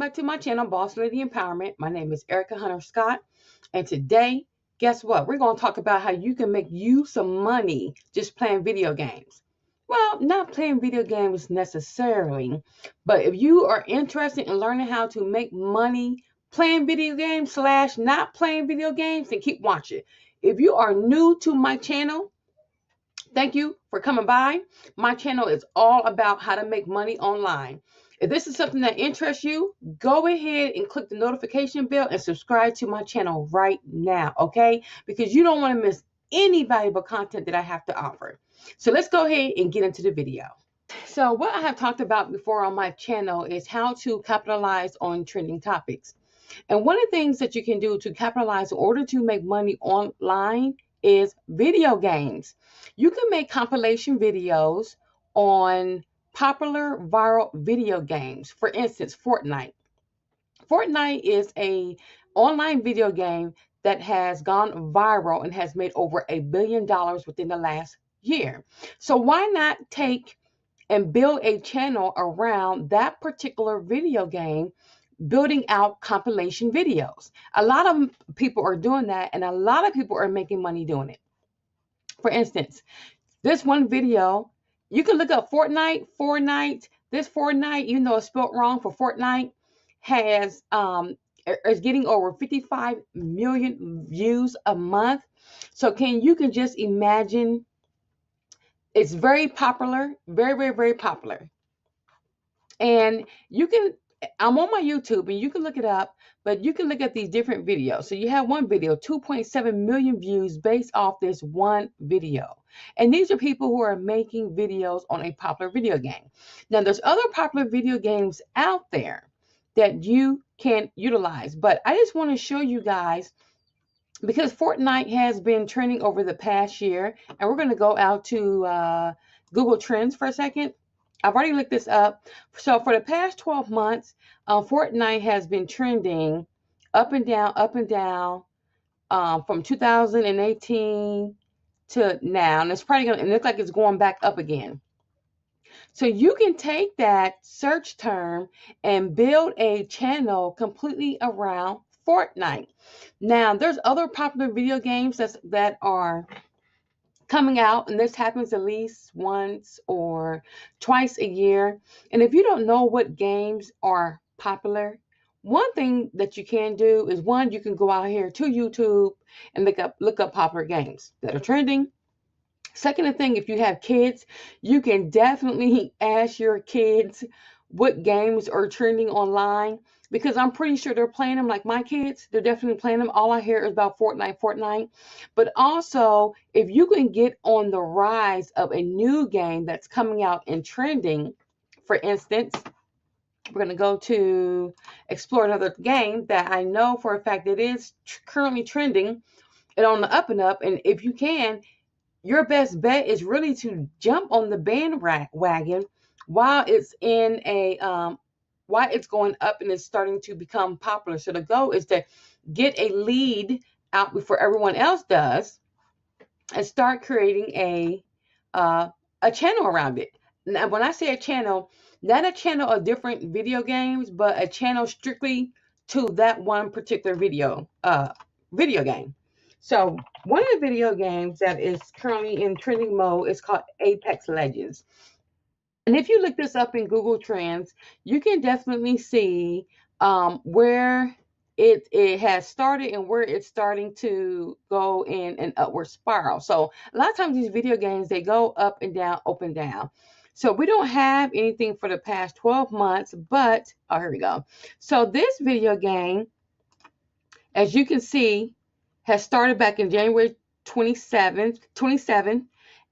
back to my channel, Boss Lady Empowerment. My name is Erica Hunter Scott, and today, guess what? We're going to talk about how you can make you some money just playing video games. Well, not playing video games necessarily, but if you are interested in learning how to make money playing video games / not playing video games, then keep watching. If you are new to my channel, thank you for coming by. My channel is all about how to make money online. If this is something that interests you, go ahead and click the notification bell and subscribe to my channel right now, okay? Because you don't want to miss any valuable content that I have to offer. So let's go ahead and get into the video. So what I have talked about before on my channel is how to capitalize on trending topics. And one of the things that you can do to capitalize in order to make money online is video games. You can make compilation videos on popular viral video games. For instance, Fortnite. Fortnite is an online video game that has gone viral and has made over $1 billion within the last year. So why not take and build a channel around that particular video game, building out compilation videos? A lot of people are doing that, and a lot of people are making money doing it. For instance, this one video, you can look up Fortnite. This Fortnite, even though it's spelled wrong for Fortnite, has is getting over 55 million views a month. So you can just imagine, it's very popular, very popular. And I'm on my YouTube, and you can look it up, but you can look at these different videos. So you have one video, 2.7 million views based off this one video. And these are people who are making videos on a popular video game. Now, there's other popular video games out there that you can utilize, but I just want to show you guys, because Fortnite has been trending over the past year, and we're going to go out to Google Trends for a second. I've already looked this up. So for the past 12 months, Fortnite has been trending up and down from 2018 to now. And it's probably going to look like it's going back up again. So you can take that search term and build a channel completely around Fortnite. Now, there's other popular video games that are coming out, and this happens at least once or twice a year. And if you don't know what games are popular, one thing that you can do is, one, you can go out here to YouTube and look up popular games that are trending. Second thing, if you have kids, you can definitely ask your kids what games are trending online, because I'm pretty sure they're playing them. Like my kids, they're definitely playing them. All I hear is about Fortnite. But also, if you can get on the rise of a new game that's coming out and trending, for instance, we're going to go to explore another game that I know for a fact that is currently trending and on the up and up. And if you can, your best bet is really to jump on the bandwagon while it's while it's going up and it's starting to become popular. So the goal is to get a lead out before everyone else does, and start creating a channel around it. Now, when I say a channel, not a channel of different video games, but a channel strictly to that one particular video game. So one of the video games that is currently in trending mode is called Apex Legends. And if you look this up in Google Trends, you can definitely see where it has started and where it's starting to go in an upward spiral. So a lot of times these video games, they go up and down, up and down. So we don't have anything for the past 12 months, but, oh, here we go. So this video game, as you can see, has started back in January 27,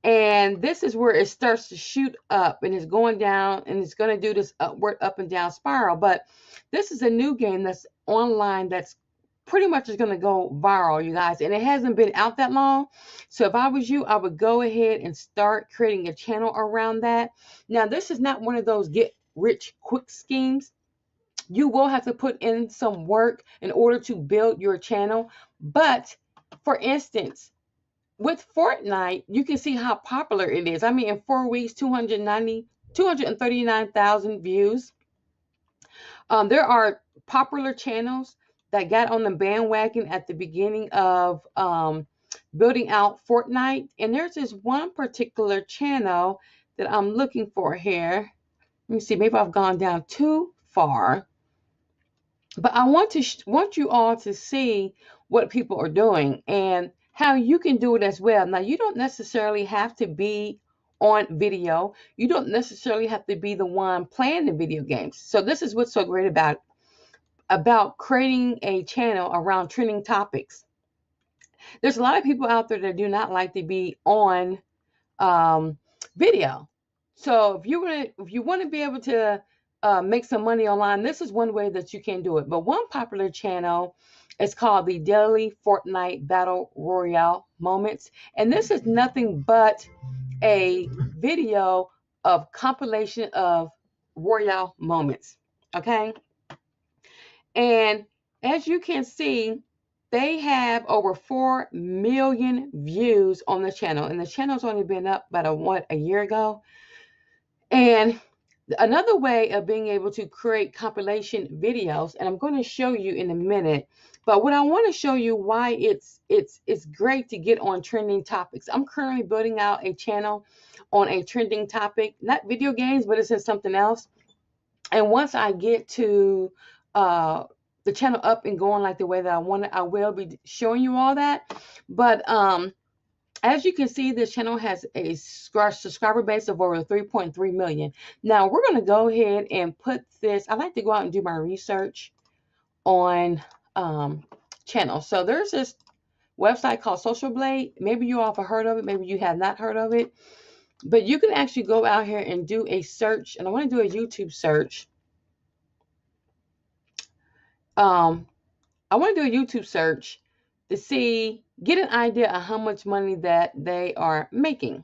and this is where it starts to shoot up, and it's going down, and it's going to do this upward up and down spiral. But this is a new game that's online that's pretty much is going to go viral, you guys, and it hasn't been out that long. So if I was you, I would go ahead and start creating a channel around that. Now, this is not one of those get rich quick schemes. You will have to put in some work in order to build your channel. But for instance, with Fortnite, you can see how popular it is. I mean, in 4 weeks, 239,000 views. There are popular channels that got on the bandwagon at the beginning of building out Fortnite. And there's this one particular channel that I'm looking for here. Let me see, maybe I've gone down too far. But I want you all to see what people are doing and how you can do it as well. Now, you don't necessarily have to be on video. You don't necessarily have to be the one playing the video games. So this is what's so great about creating a channel around trending topics. There's a lot of people out there that do not like to be on video. So if you want to be able to make some money online, this is one way that you can do it. But one popular channel is called the Daily Fortnite Battle Royale Moments, and this is nothing but a video of compilation of Royale moments. Okay, and as you can see, they have over 4 million views on the channel, and the channel's only been up about a year ago. And another way of being able to create compilation videos, and I'm going to show you in a minute, but what I want to show you why it's great to get on trending topics. I'm currently building out a channel on a trending topic, not video games, but it's in something else. And once I get to the channel up and going like the way that I want it, I will be showing you all that. But as you can see, this channel has a subscriber base of over 3.3 million. Now we're going to go ahead and put this. I like to go out and do my research on channels. So there's this website called Social Blade. Maybe you all have heard of it. Maybe you have not heard of it. But you can actually go out here and do a search. And I want to do a YouTube search. I want to do a YouTube search to get an idea of how much money that they are making.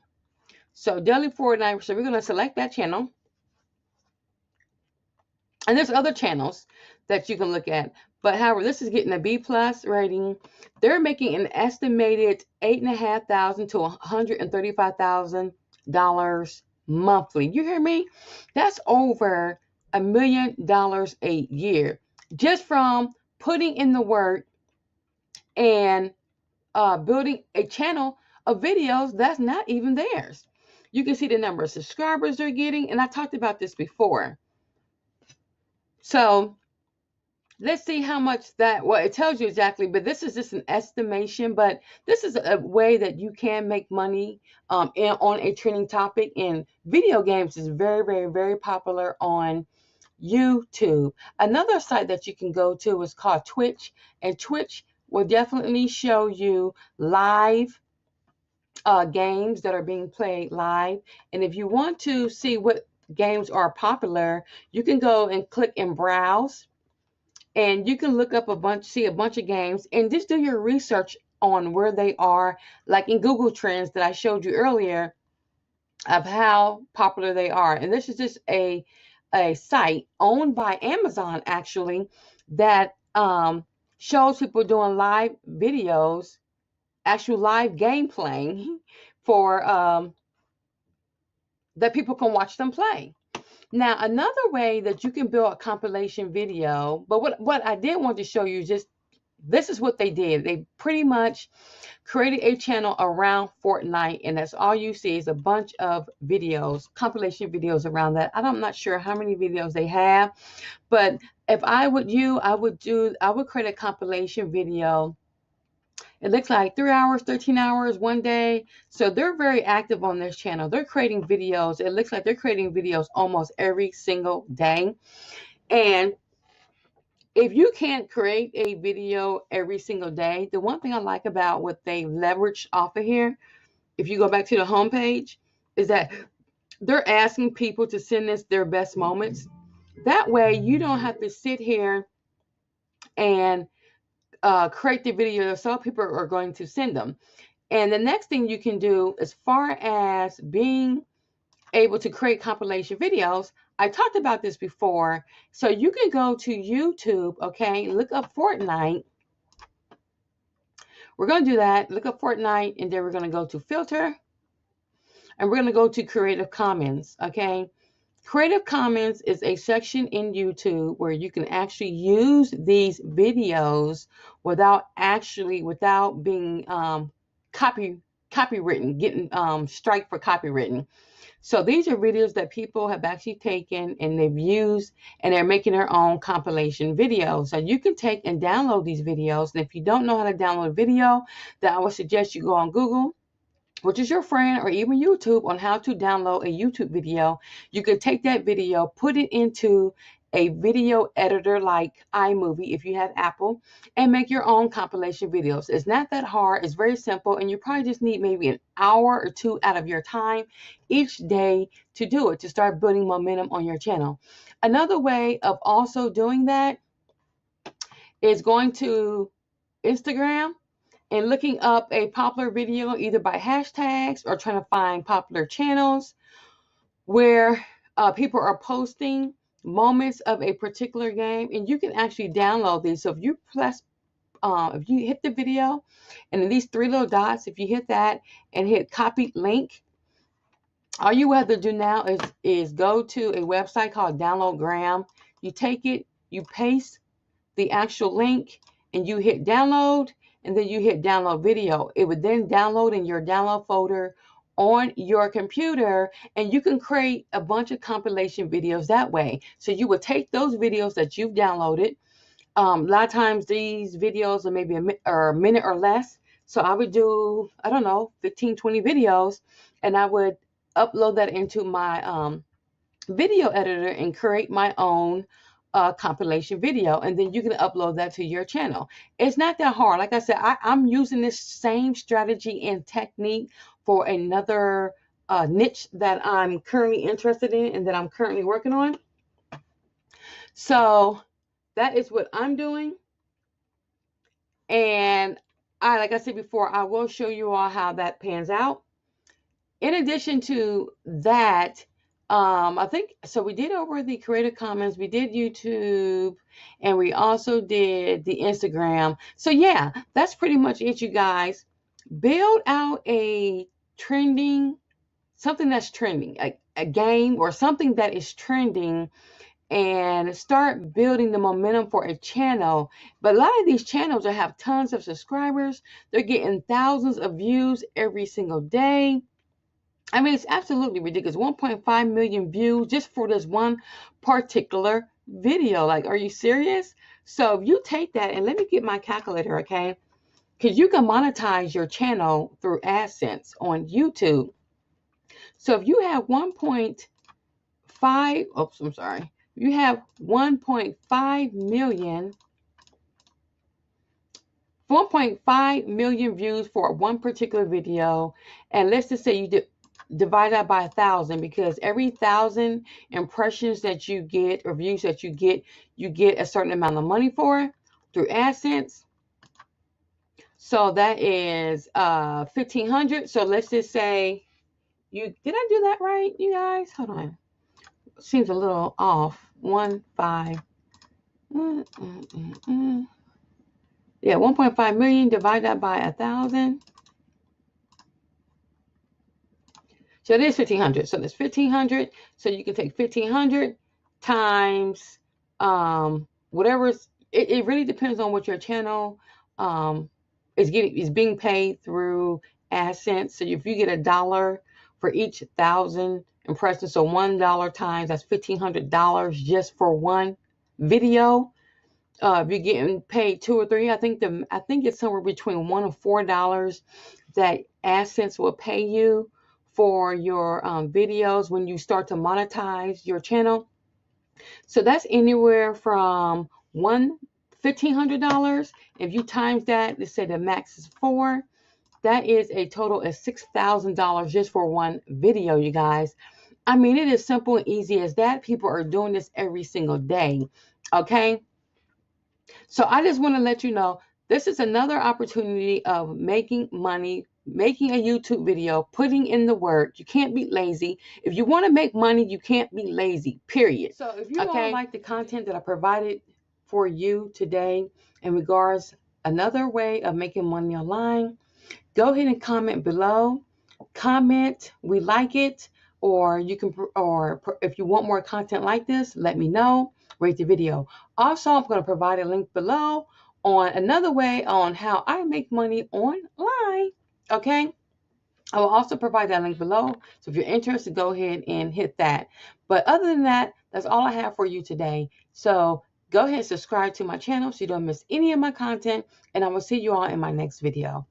So Daily Fortnite, so we're going to select that channel. And there's other channels that you can look at. But however, this is getting a B+ rating. They're making an estimated $8,500 to $135,000 monthly. You hear me? That's over $1 million a year just from putting in the work and building a channel of videos that's not even theirs. You can see the number of subscribers they're getting, and I talked about this before. So let's see how much well, it tells you exactly, but this is just an estimation. But this is a way that you can make money on a trending topic. And video games is very, very, very popular on YouTube. Another site that you can go to is called Twitch, and Twitch will definitely show you live games that are being played live. And if you want to see what games are popular, you can go and click and browse, and you can look up see a bunch of games, and just do your research on where they are, like in Google Trends that I showed you earlier, of how popular they are. And this is just a site owned by Amazon, actually, that shows people doing live videos, actual live game playing for that people can watch them play. Now, another way that you can build a compilation video, but what I did want to show you, just this is what they did. They pretty much created a channel around Fortnite, and that's all you see is a bunch of videos, compilation videos around that. I'm not sure how many videos they have, but if I would create a compilation video. It looks like 3 hours, 13 hours, one day. So they're very active on this channel. They're creating videos. It looks like they're creating videos almost every single day. And if you can't create a video every single day, the one thing I like about what they leveraged off of here, if you go back to the homepage, is that they're asking people to send us their best moments. That way you don't have to sit here and create the video yourself. People are going to send them. And the next thing you can do, as far as being able to create compilation videos, I talked about this before. So you can go to YouTube, okay, look up Fortnite. We're going to do that. Look up Fortnite, and then we're going to go to filter, and we're going to go to Creative Commons, okay? Creative Commons is a section in YouTube where you can actually use these videos without being copywritten, getting strike for copywritten. So these are videos that people have actually taken and they've used, and they're making their own compilation videos. So you can take and download these videos. And if you don't know how to download a video, then I would suggest you go on Google, which is your friend, or even YouTube, on how to download a YouTube video. You can take that video, put it into a video editor like iMovie if you have Apple, and make your own compilation videos. It's not that hard. It's very simple, and you probably just need maybe an hour or two out of your time each day to do it, to start building momentum on your channel. Another way of also doing that is going to Instagram and looking up a popular video either by hashtags or trying to find popular channels where people are posting moments of a particular game, and you can actually download these. So if you if you hit the video and then these three little dots, if you hit that and hit copy link, all you have to do now is go to a website called Downloadgram. You take it, you paste the actual link, and you hit download, and then you hit download video. It would then download in your download folder on your computer, and you can create a bunch of compilation videos that way. So you would take those videos that you've downloaded. A lot of times these videos are maybe a minute or less. So I would do, I don't know, 15, 20 videos, and I would upload that into my video editor and create my own compilation video, and then you can upload that to your channel. It's not that hard. Like I said, I'm using this same strategy and technique for another niche that I'm currently interested in and that I'm currently working on. So that is what I'm doing. And like I said before, I will show you all how that pans out. In addition to that, I think, so we did over the Creative Commons, we did YouTube, and we also did the Instagram. So yeah, that's pretty much it, you guys. Build out something that's trending, a game or something that is trending, and start building the momentum for a channel. But a lot of these channels that have tons of subscribers, they're getting thousands of views every single day. I mean, it's absolutely ridiculous. 1.5 million views just for this one particular video. Like, are you serious? So if you take that, and let me get my calculator, okay? Because you can monetize your channel through AdSense on YouTube. So if you have 1.5, oops, I'm sorry. You have 1.5 million views for one particular video. And let's just say you divide that by 1,000, because every 1,000 impressions that you get or views that you get a certain amount of money for through AdSense. So that is 1,500. So let's just say did I do that right, you guys? Hold on. Seems a little off. 1.5. Yeah, 1.5 million, divide that by 1,000. So it is 1,500. So that's 1,500. So you can take 1,500 times whatever. It really depends on what your channel is being paid through AdSense. So if you get $1 for each 1,000 impressions, so $1 times, that's $1,500 just for one video. If you're getting paid 2 or 3, I think it's somewhere between $1 and $4 that AdSense will pay you for your videos when you start to monetize your channel. So that's anywhere from $1,500. If you times that, let's say the max is 4, that is a total of $6,000 just for one video, you guys. I mean, it is simple and easy as that. People are doing this every single day. Okay. So I just want to let you know, this is another opportunity of making money, making a YouTube video, putting in the work. You can't be lazy. If you want to make money, you can't be lazy, period. So if you all like the content that I provided for you today in regards another way of making money online, go ahead and comment below. Comment, we like it, or you can, or if you want more content like this, let me know. Rate the video. Also, I'm going to provide a link below on another way on how I make money online. Okay. I will also provide that link below. So if you're interested, go ahead and hit that. But other than that, that's all I have for you today. So go ahead and subscribe to my channel so you don't miss any of my content. And I will see you all in my next video.